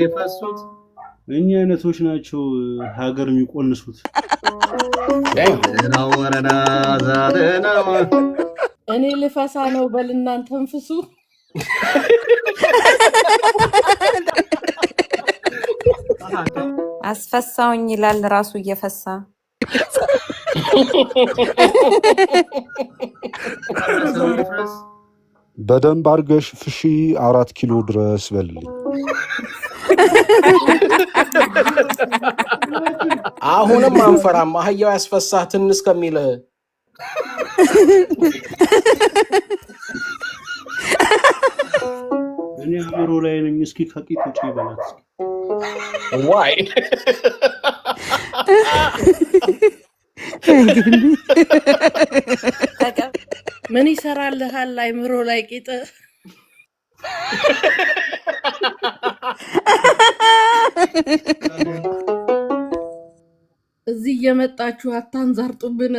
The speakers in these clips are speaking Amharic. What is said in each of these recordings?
የፈሱት እኛ አይነቶች ናቸው ሀገር የሚቆንሱት። ነው ወረዳ ዛደናው እኔ ልፈሳ ነው በልናንተም ፍሱ። አስፈሳውኝ ይላል ራሱ እየፈሳ በደንብ አርገሽ ፍሺ 4 ኪሎ ድረስ በልልኝ። አሁንም አንፈራም አህያው ያስፈሳህ ትንስ ከሚልህ እኔ አምሮ ላይ ነኝ። እስኪ ከቂጥ ውጪ ይበላት ዋይ ምን ይሰራልሃል አይምሮ ላይ ቂጥ እዚህ እየመጣችሁ አታንዛርጡብን።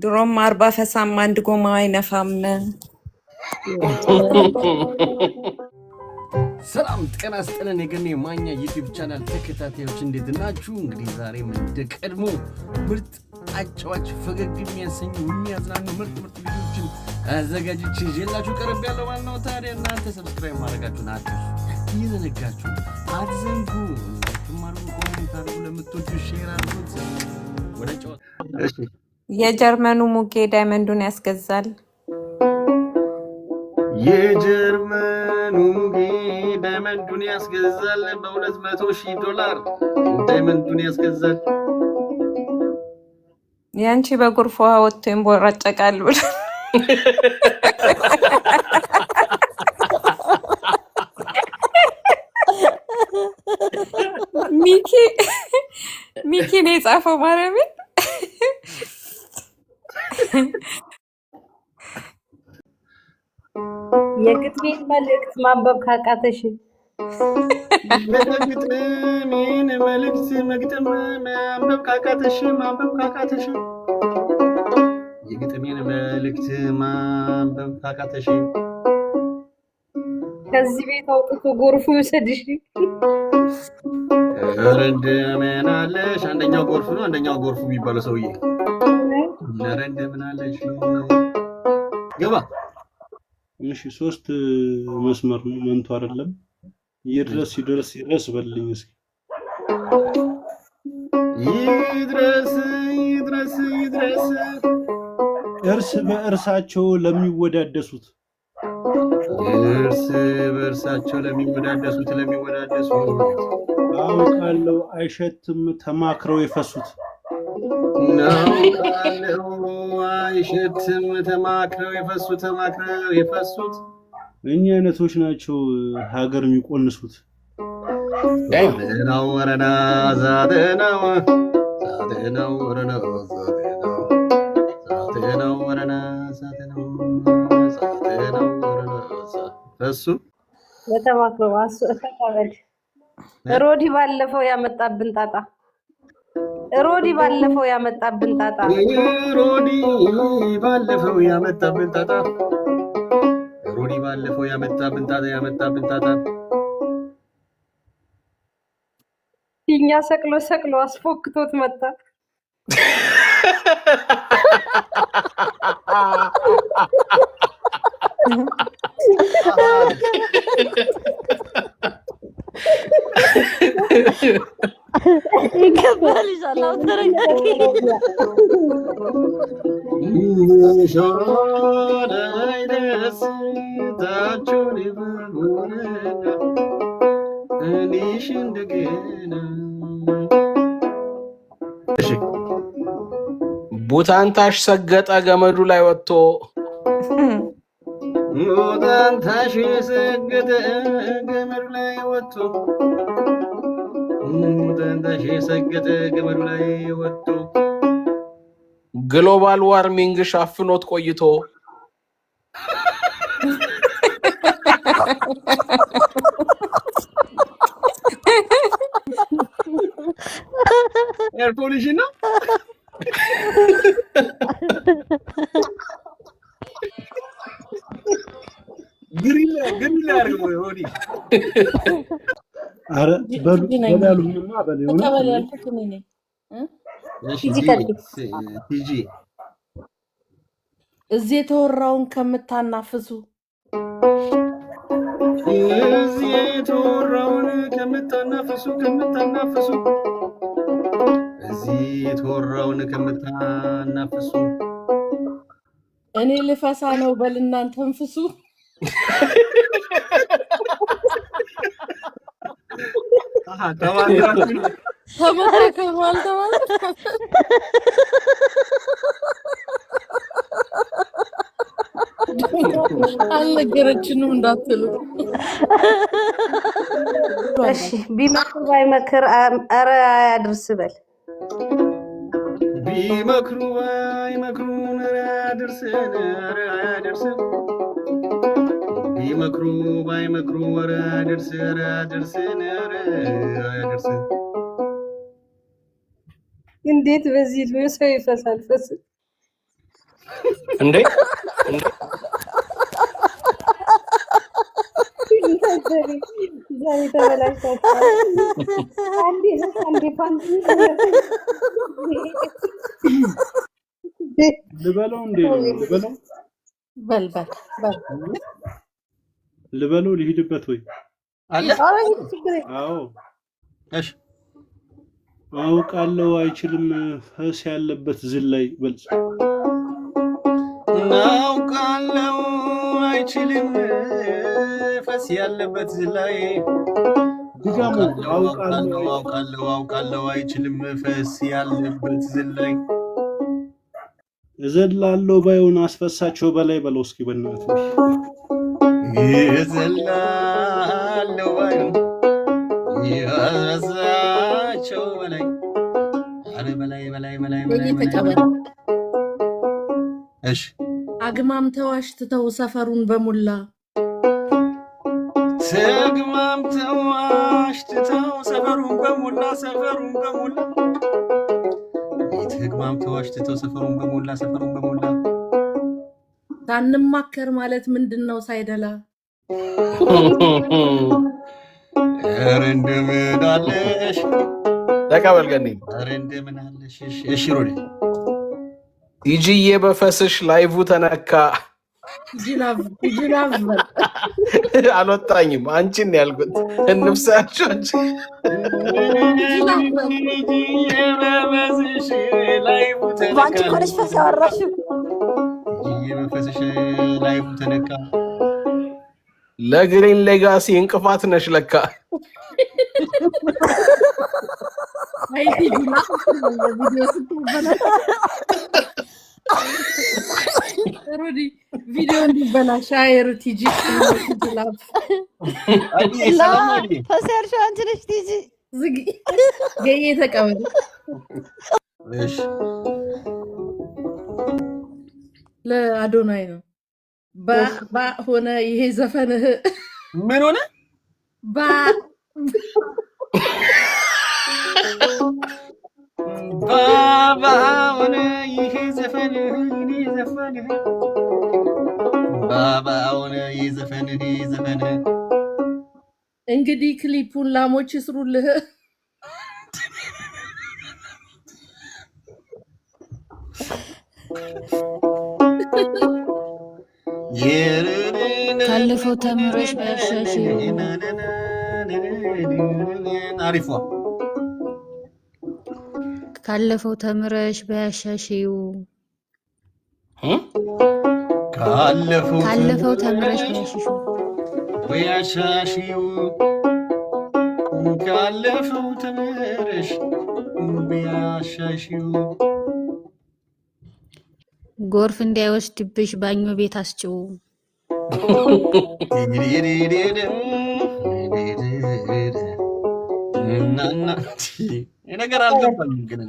ድሮም 40 ፈሳም አንድ ጎማ አይነፋም። ሰላም ጤና ይስጥልን የገኔ ማኛ ዩቲዩብ ቻናል ተከታታዮች እንዴት ናችሁ? እንግዲህ ዛሬም እንደ ቀድሞ ምርጥ አጫዋች ፈገግ የሚያሰኙ የሚያዝናኑ ምርጥ ቪዲዮዎችን አዘጋጅቼ ይዤላችሁ ቀርብ ያለው ማለት ነው። ታዲያ እናንተ ሰብስክራይብ ማድረጋችሁን እየዘነጋችሁ አትዘንጉ። ተማሩ ኮሜንት አድርጉ፣ ለምትወዱ ሼር አድርጉት። ወደ ጨዋታ የጀርመኑ ሙጌ ዳይመንዱን ያስገዛል። የጀርመኑ ሙጌ ዳይመንዱን ያስገዛል። $200,000 ዳይመንዱን ያስገዛል። ያንቺ በጎርፍ ውሃ ወጥቶ ይንቦራጨቃል ብሎ ሚኪ ነው የጻፈው ማረምን የግጥሜን መልእክት ማንበብ ካቃተሽ የግጥሜን መልእክት መግጠም ማንበብ ካቃተሽ የግጥሜን መልእክት ማንበብ ካቃተሽ ከዚህ ቤት አውጥቶ ጎርፉ ይውሰድሽ። ረንደምን አለሽ? አንደኛው ጎርፍ ነው፣ አንደኛው ጎርፉ የሚባለው ሰውዬ ረንደምን አለሽ? ገባ። እሺ 3 መስመር ነው መንቱ አይደለም። ይድረስ በልኝ እስኪ ይድረስ እርስ በእርሳቸው ለሚወዳደሱት አውቃለሁ አይሸትም ተማክረው የፈሱት እኛ አይነቶች ናቸው ሀገር የሚቆንሱት። ነው ወረዳ ዛደናው ፈሱ ለተማክረው አሰፋበል ሮዲ ባለፈው ያመጣብን ጣጣ ሮዲ ባለፈው ያመጣብን ጣጣ እኛ ሰቅሎ አስፎክቶት መጣ። ይገባልሻል አውተረጋጊ ሻዳይደስ ታቹን ይብሩና እኔሽ እንደገና ቡታንታሽ ሰገጠ ገመዱ ላይ ወጥቶ ቡታንታሽ ሰገጠ ገመዱ ላይ ወጥቶ ግሎባል ዋርሚንግ ሻፍኖት ቆይቶ ኤር ፖሊሽን ነው። ግሪን ያርገው ሆዲ አረ በላሉኝማ በለው ነው ተቀበል ያልኩት እኔ ነኝ ቲጂ እዚህ የተወራውን ከምታናፍሱ እዚህ የተወራውን ከምታናፍሱ እዚህ የተወራውን ከምታናፍሱ እኔ ልፈሳ ነው በል እናንተ እንፍሱ ተመካከሩ አልነገረችንም እንዳትሉ እሺ ቢመክሩ ባይመክር አረ አያድርስ በል ቢመክሩ ባይመክሩ አረ አያድርስ ቢመክሩ ባይመክሩ አረ አያድርስ እንዴት በዚህ እድሜ ሰው ይፈሳል ፈስ እንዴ ዛሬ ተበላሽታችኋል አንዴ ፓንት ልበለው እንዴ ልበለው በል ልበለው ልሂድበት ወይ አለ አዎ እሺ አውቃለሁ አይችልም ፈስ ያለበት ዝላይ በልጽ አውቃለሁ አይችልም ፈስ ያለበት ዝላይ ድጋሙ አውቃለሁ አይችልም ፈስ ያለበት ዝላይ እዘላለሁ ባይሆን አስፈሳቸው በላይ በለው እስኪ በእናትህ እዘላለሁ ባይሆን ያዛቸው በላይ አረ በላይ ተቀበል እሺ አግማምተው አሽትተው ሰፈሩን በሙላ ተግማምተው አሽትተው ሰፈሩን በሙላ ተግማምተው አሽትተው ሰፈሩን በሙላ ታንማከር ማለት ምንድነው ሳይደላ ኧረ እንደምን አለሽ ተቀበል ገኒ ኧረ እንደምን አለሽ እሺ ሮዲ ቲጂዬ በፈስሽ ላይቭ ተነካ ጅላቭ አልወጣኝም አንቺን ያልኩት እንፍሳችሁ አንቺ ባንቺ ኮለሽ ፈስ ያወራሽ በፈስሽ ላይቭ ተነካ ለግሪን ሌጋሲ እንቅፋት ነሽ ለካ አይቲ ጅላ ቪዲዮ ስትበላ ሮዲ ቪዲዮ እንዲበላሽ አይሩ ቲጂ ጅላቭ ሰላም አለኝ ፈሰርሽ አንቺ ነሽ ቲጂ ዝጊ ገዬ ተቀበል እሺ ለአዶናይ ነው ባ ሆነ ይሄ ዘፈንህ ምን ሆነ ባ ባባ ሆነ ይሄ ዘፈንህ ባባ ሆነ ይሄ ዘፈንህ እንግዲህ ክሊፑን ላሞች ይስሩልህ ካለፈው ተምረሽ በያሻሽ አሪፏ ካለፈው ተምረሽ በያሻሽው ካለፈው ተምረሽ በያሻሽው ካለፈው ተምረሽ በያሻሽው ጎርፍ እንዳይወስድብሽ ባኞ ቤት አስጭው ነገር አልገባኝም ግን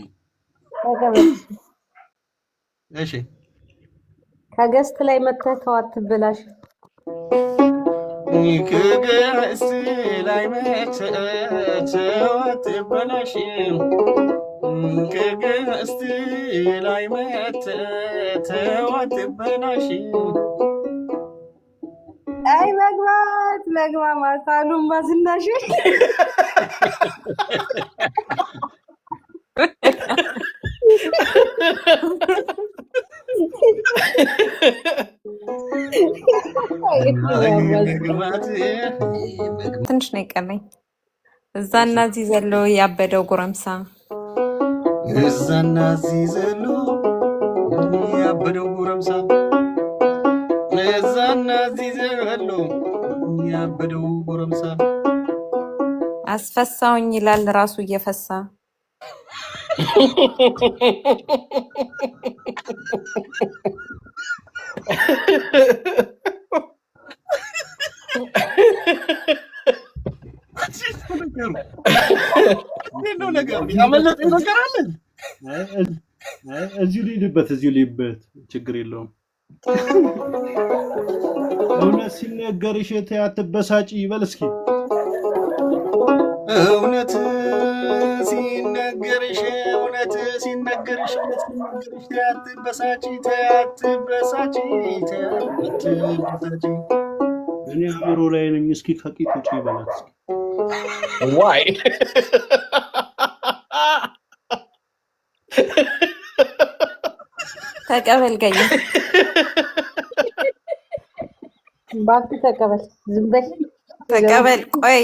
እሺ ከገስት ላይ መጥተህ ተዋት ብላሽ ከገስት ላይ መጥተህ ተዋት ብላሽ ከገስት ላይ መጥተህ ተዋት ብላሽ አይ መግባት አሉን ባዝናሽ ትንሽ ነው የቀረኝ። እዛና እዚህ ዘሎ ያበደው ጎረምሳ እዛና እዚህ ዘሎ ያበደው ጎረምሳ እዛና እዚህ ዘሎ ያበደው ጎረምሳ አስፈሳውኝ ይላል ራሱ እየፈሳ ነው ነገር ያመለጠ ነገር አለ። እዚሁ ልሂድበት ችግር የለውም። እውነት ሲነገርሽ አትበሳጪ ይበል እስኪ። እውነት ሲነገርሽ አትበሳጪ እኔ ቢሮ ላይ ነኝ። እስኪ ከቂጥ ውጪ ይበላት እስኪ። ዋይ ተቀበል ገኝ ባክ ተቀበል ዝም በል ተቀበል። ቆይ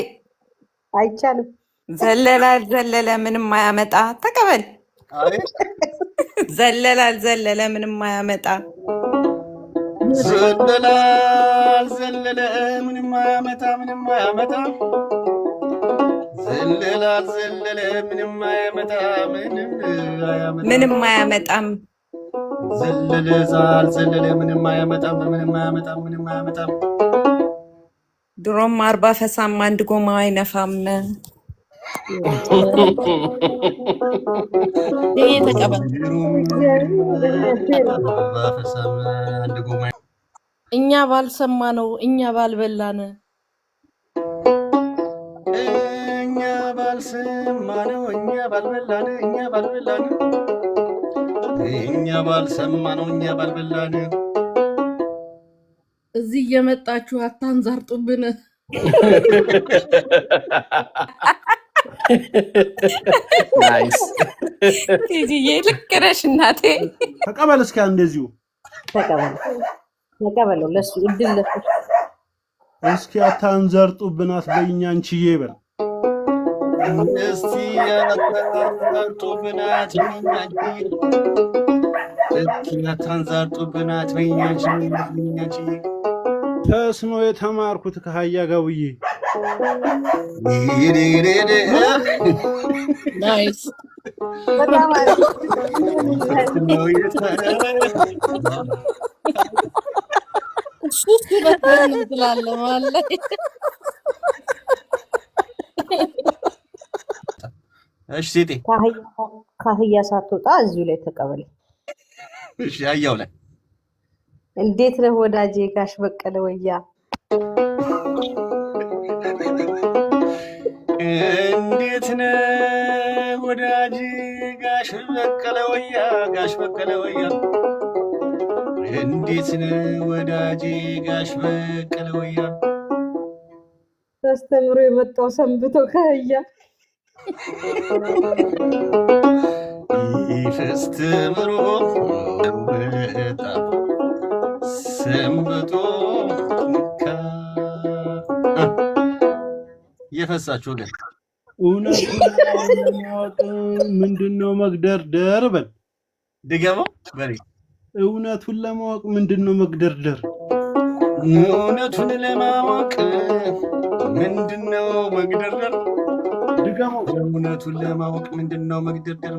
አይቻልም። ዘለለ ምንም ማያመጣ ተቀበል። ዘለለ ምንም ማያመጣ ዘለለ ምንም ማያመጣ ዘለለ ምንም አያመጣም። ዘለለ ምንም አያመጣም። ድሮም 40 ፈሳም አንድ ጎማ አይነፋም። ይሄ ተቀበል። እኛ ባልሰማ ነው እኛ ባልበላን እዚህ እየመጣችሁ አታንዛርጡብን። ናይስ ቲጂዬ ልክ ነሽ እናቴ። ተቀበል እስኪ እንደዚሁ ተቀበለው ለሱ እድል ለሱ እስኪ አታንዛርጡብን አትበይኝ አንቺዬ ይበል እስቲ አታንዛርጡብን አትበይኝ አንቺዬ ተስኖ የተማርኩት ከሀያ ጋውዬ ናይስ በጣም አሪፍ ሱስ በጣም ትላለ ማለት እሺ ሴቴ ካህያ ሳትወጣ እዚሁ ላይ ተቀበል። እሺ አያው ላይ እንዴት ነው ወዳጄ ጋሽ በቀለ ወያ? እንዴት ነው ወዳጄ ጋሽ በቀለ ወያ? እንዴት ነው ወዳጄ ጋሽ በቀለ ወያ? ተስተምሮ የመጣው ሰንብቶ ካህያ ተስተምሮ ሰንብቶ የፈሳችሁ ግን ምንድነው መግደርደር በል ድገመው በሬ እውነቱን ለማወቅ ምንድነው መግደርደር? እውነቱን ለማወቅ ምንድነው መግደርደር? ድገመው እውነቱን ለማወቅ ምንድነው መግደርደር?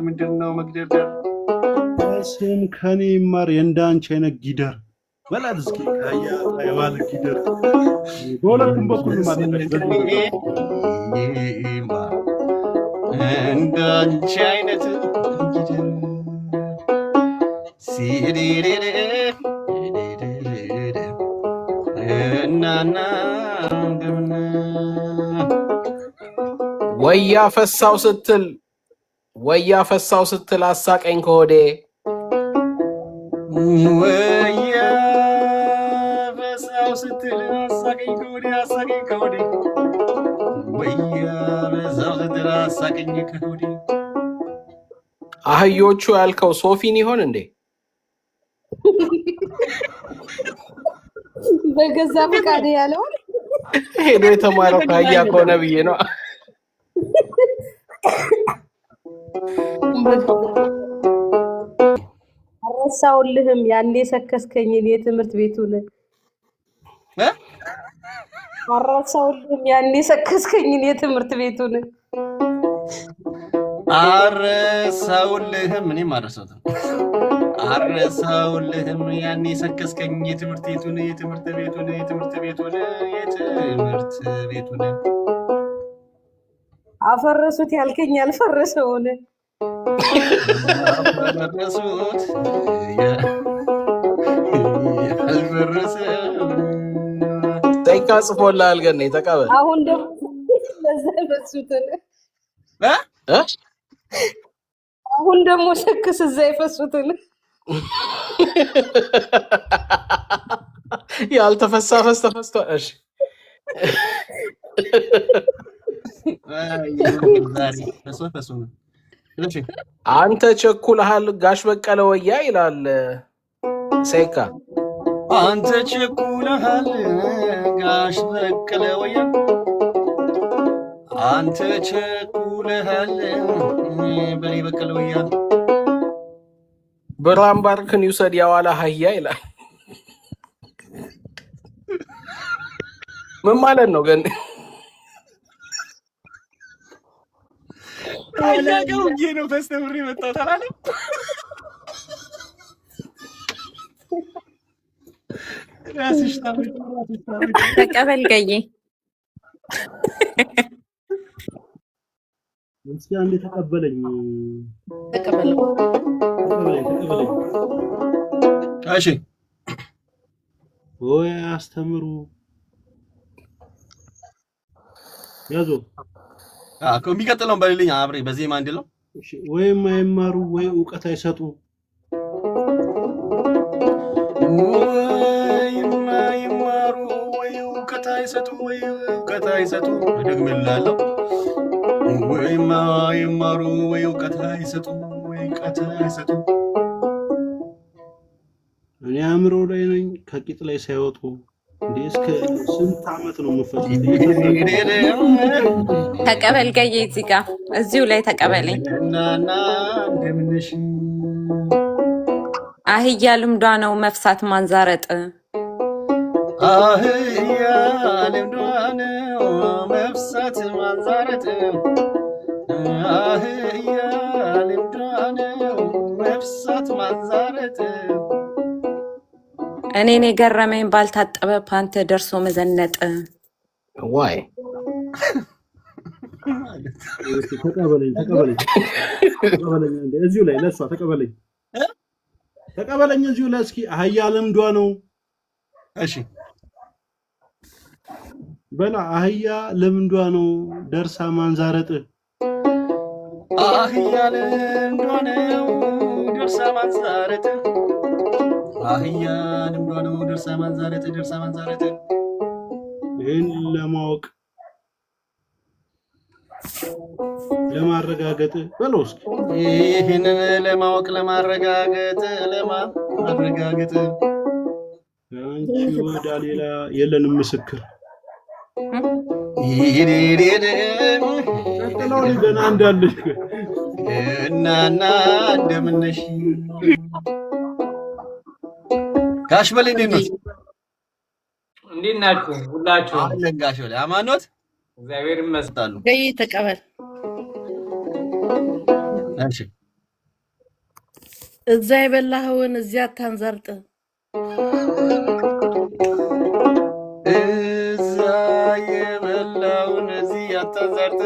ምንድነው መግደርደር? ስም ከኔ ይማር የእንዳንቺ አይነት ጊደር በላት እስኪ ካያ አይዋል ጊደር በሁለቱም በኩል ማለት ነው። እንዳንቺ አይነት ጊደር ሲዲዲዲ እናና እንደምን ወያ ፈሳው ስትል አሳቀኝ ከሆዴ ወያ ረሳው ስትል አሳቀኝ ከወዴ ወያ በዛው ስትል አሳቀኝ ከወዴ አህዮቹ ያልከው ሶፊን ይሆን እንዴ? በገዛ ፈቃድ ያለው ሄዶ የተማረው ከአህያ ከሆነ ብዬ ነው። አረሳውልህም ያኔ ሰከስከኝን የትምህርት ቤቱን አረሳውልህም ያኔ ሰከስከኝን የትምህርት ቤቱን አረሳውልህም እኔም አረሳውትም አረሳውልህም ያኔ ሰከስከኝ የትምህርት ቤቱን አፈረሱት ያልከኝ ያልፈረሰውን አፈረሱት ያልፈረሰ ጠይቃ ጽፎልሃል ገና ተቀበል። አሁን ደግሞ ለዛ ፈሱትን አሁን ደግሞ ሰክስ እዛ ይፈሱትን ያልተፈሳ ፈስ ተፈስቷል። እሺ አንተ ቸኩልሃል ጋሽ በቀለ ወያ ይላል ሴካ። አንተ ቸኩልሃል ጋሽ በቀለ ወያ አንተ ቸኩልሃል በኔ በቀለ ወያ ብርሃን ባርክን ይውሰድ ያዋላ አህያ ይላል። ምን ማለት ነው ግን? አያገው ነው ፈስተምሪ መጣው ታላለ ራስሽ ታብሪ ተቀበል ገዬ እስኪ አንዴ ተቀበለኝ። እሺ ወይ አስተምሩ ያዞ የሚቀጥለውን በሌለኝ አብሬ በዚህ ማን ነው? እሺ ወይም አይማሩ ወይ ዕውቀት አይሰጡ ወይም አይማሩ ወይ ዕውቀት አይሰጡ ደግሜላለሁ። ወይም አይማሩ ወይ ዕውቀት አይሰጡ እኔ አእምሮ ላይ ነኝ ከቂጥ ላይ ሳይወጡ እንዴ እስከ ስንት ዓመት ነው የምፈጅው? ተቀበል ገዬ እዚህ ጋር እዚሁ ላይ ተቀበለኝ። እንደምንሽ አህያ ልምዷ ነው መፍሳት ማንዛረጥ አህያ ልምዷ ነው መፍሳት ማንዛረጥ አህያ ልምዷ ነው መፍሳት ማንዛረጥ እኔን የገረመኝ ባልታጠበ ፓንት ደርሶ መዘነጥ ዋይ ተቀበለኝ እዚሁ ላይ ለሷ ተቀበለኝ እዚሁ ላይ እስኪ አህያ ልምዷ ነው። እሺ በላ አህያ ልምዷ ነው ደርሳ ማንዛረጥ አህያ ልምዷ ነው ደርሳ ማንዛረጥ አህያ ልምዷ ነው ደርሳ ማንዛረጥ ይህን ለማወቅ ለማረጋገጥ በለው እስኪ ይህንን ለማወቅ ለማረጋገጥ አንቺ ወዳ ሌላ የለንም ምስክር ቀጥለው ገና እንዳለሽ እናና እንደምነሽ ጋሽ በል እንዴት ነው? እንዴት ናችሁ ሁላችሁ? አለን ጋሽ በል አማኖት እግዚአብሔር ይመስገን። ገዬ ተቀበል። እሺ እዛ የበላኸውን እዚያ አታንዛርጥ እዛ የበላውን እዚህ አታንዛርጥ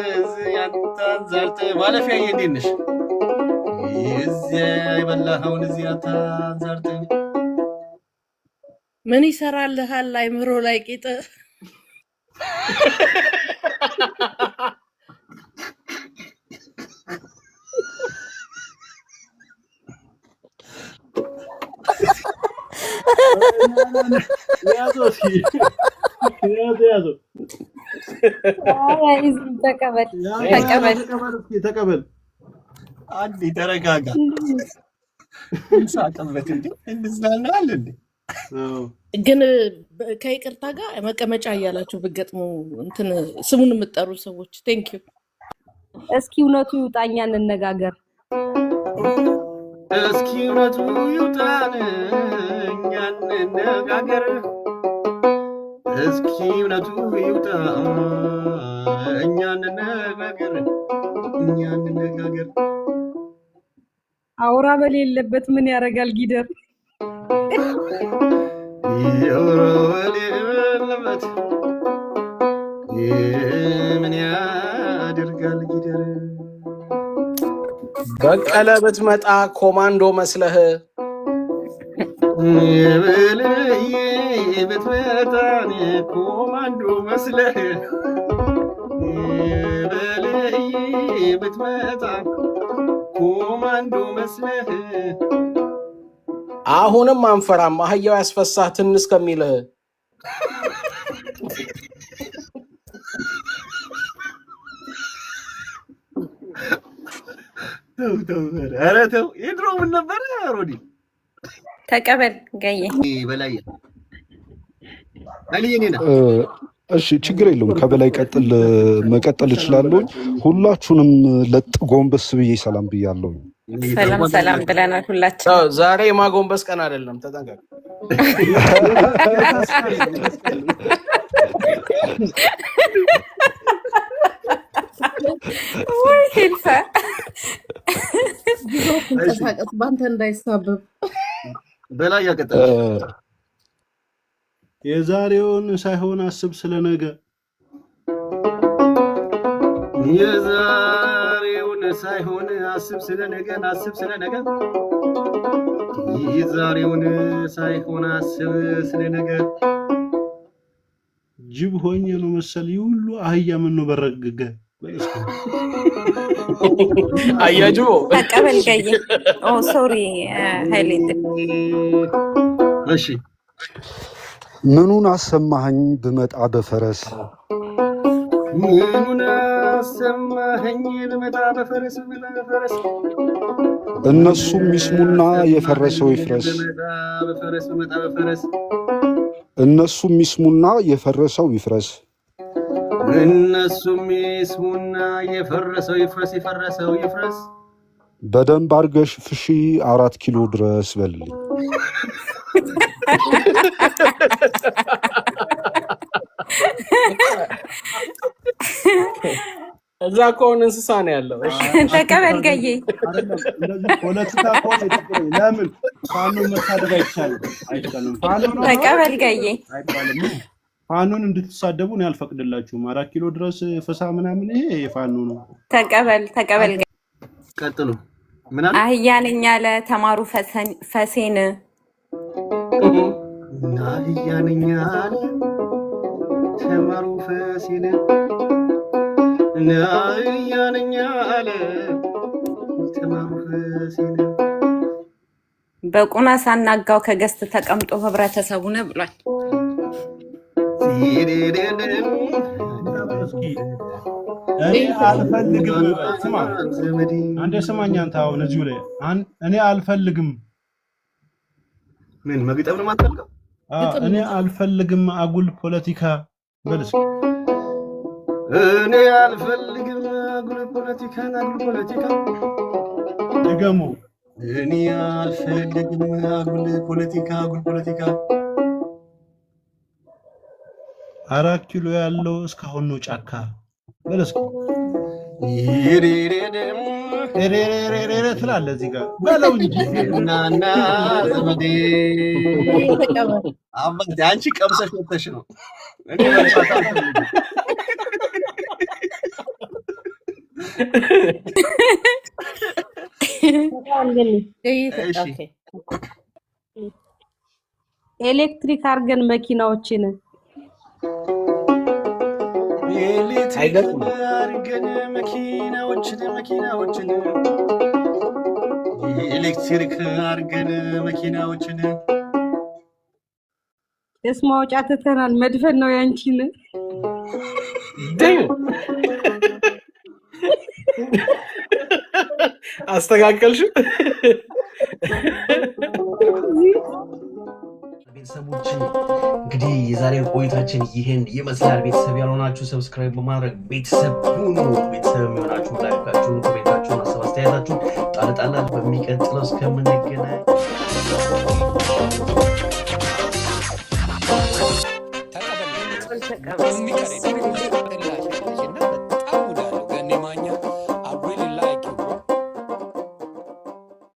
ማለፊያ እንዴት ነሽ? እዚያ የበላኸውን እዚህ አታንዛርጥ ምን ይሰራልሃል አይምሮ ላይ ቂጥ ያዘው አይ ዝም ተቀበል ተቀበል አንዴ ተረጋጋ እንሳቀበት እንዴ እንዝናናለን እንዴ ግን ከይቅርታ ጋር መቀመጫ እያላችሁ ብገጥሙ እንትን ስሙን የምትጠሩ ሰዎች ቴንክ ዩ እስኪ እውነቱ ይውጣኛ እንነጋገር እስኪ እውነቱ ይውጣን እኛ እንነጋገር እስኪ እውነቱ ይውጣ እኛ እንነጋገር አውራ በሌለበት ምን ያደርጋል ጊደር አውራ በሌለበት ምን ያደርጋል ጊደር በቀለ ብትመጣ ኮማንዶ መስለህ የበለየ ብትመጣ ኮማንዶ መስለህ የበለየ ብትመጣ ኮማንዶ መስለህ አሁንም አንፈራም አህያው ያስፈሳህ ትንሽ ከሚልህ ኧረ ተው የድሮ ምን ነበር ሮዲ ተቀበል ገዬ በላይ አልየኔና እሺ ችግር የለውም ከበላይ መቀጠል እችላለሁ ሁላችሁንም ለጥጎንበስ ብዬ ሰላም ብያለሁ ሰላም ብለናል ሁላችን ዛሬ ማጎንበስ ቀን አይደለም ተጠንቀቅ ወይ ሄልፋ ተንቀሳቀስ ባንተ እንዳይሳበብ በላይ ያቀጣል የዛሬውን ሳይሆን አስብ ስለነገ የዛሬውን ሳይሆን አስብ ስለነገ የዛሬውን ሳይሆን አስብ ስለነገ ጅብ ሆኜ ነው መሰል ይሁሉ አህያ ምን ነው በረገገ አያጁ ተቀበል ገዬ ኦ ሶሪ ሃይሌት እሺ ምኑን አሰማኸኝ ብመጣ በፈረስ ምኑን አሰማኸኝ ብመጣ በፈረስ እነሱም ይስሙና የፈረሰው ይፍረስ እነሱም ይስሙና የፈረሰው ይፍረስ እነሱም ይስሙና የፈረሰው ይፍረስ በደንብ አርገሽ ፍሺ 4 ኪሎ ድረስ በልልኝ እዛ ከሆነ እንስሳ ነው ያለው ተቀበል ገዬ እንደዚህ ፖለቲካ ቆይ ለምን ፋኖ መሳደብ አይቻልም ተቀበል ገዬ ፋኖን እንድትሳደቡ ነው ያልፈቅድላችሁም 4 ኪሎ ድረስ ፈሳ ምናምን ይሄ የፋኖ ነው ተቀበል ቀጥሉ ምናምን አህያ ነኝ ያለ ተማሩ ፈሴን አህያ ነኝ ያለ ተማሩ ፈሴን አህያ ነኝ ያለ ተማሩ ፈሴን በቁና ሳናጋው ከገስት ተቀምጦ ህብረተሰቡ ነው ብሏል እኔ አልፈልግም ስማ አንተ ስማኝ አንተ አሁን እዚሁ ላይ እኔ አልፈልግም ምን መግጠም ነው ማጥልቀው እኔ አልፈልግም አጉል ፖለቲካ በልስ እኔ አልፈልግም አጉል ፖለቲካ ድገሙ እኔ አልፈልግም አጉል ፖለቲካ 4 ኪሎ ያለው እስካሁን ነው ጫካ በለስ ትላለህ እዚህ ጋር በለው እንጂ እናና ዘመዴ አባቴ አንቺ ቀምሰሽ ወጥተሽ ነው እኔ ማለት ኤሌክትሪክ አርገን መኪናዎችን አርገን መኪናዎችን ኤሌክትሪክ አርገን መኪናዎችን ደስ ማውጫ ተተናል መድፈን ነው ያንቺን ደም አስተካከልሽ ቤተሰቦች እንግዲህ የዛሬ ቆይታችን ይሄን ይመስላል። ቤተሰብ ያልሆናችሁ ሰብስክራይብ በማድረግ ቤተሰብ ሁኑ። ቤተሰብ የሚሆናችሁ ላይካችሁን፣ ኮሜንታችሁን፣ ሀሳብ አስተያየታችሁን ጣልጣላል። በሚቀጥለው እስከምንገናኝ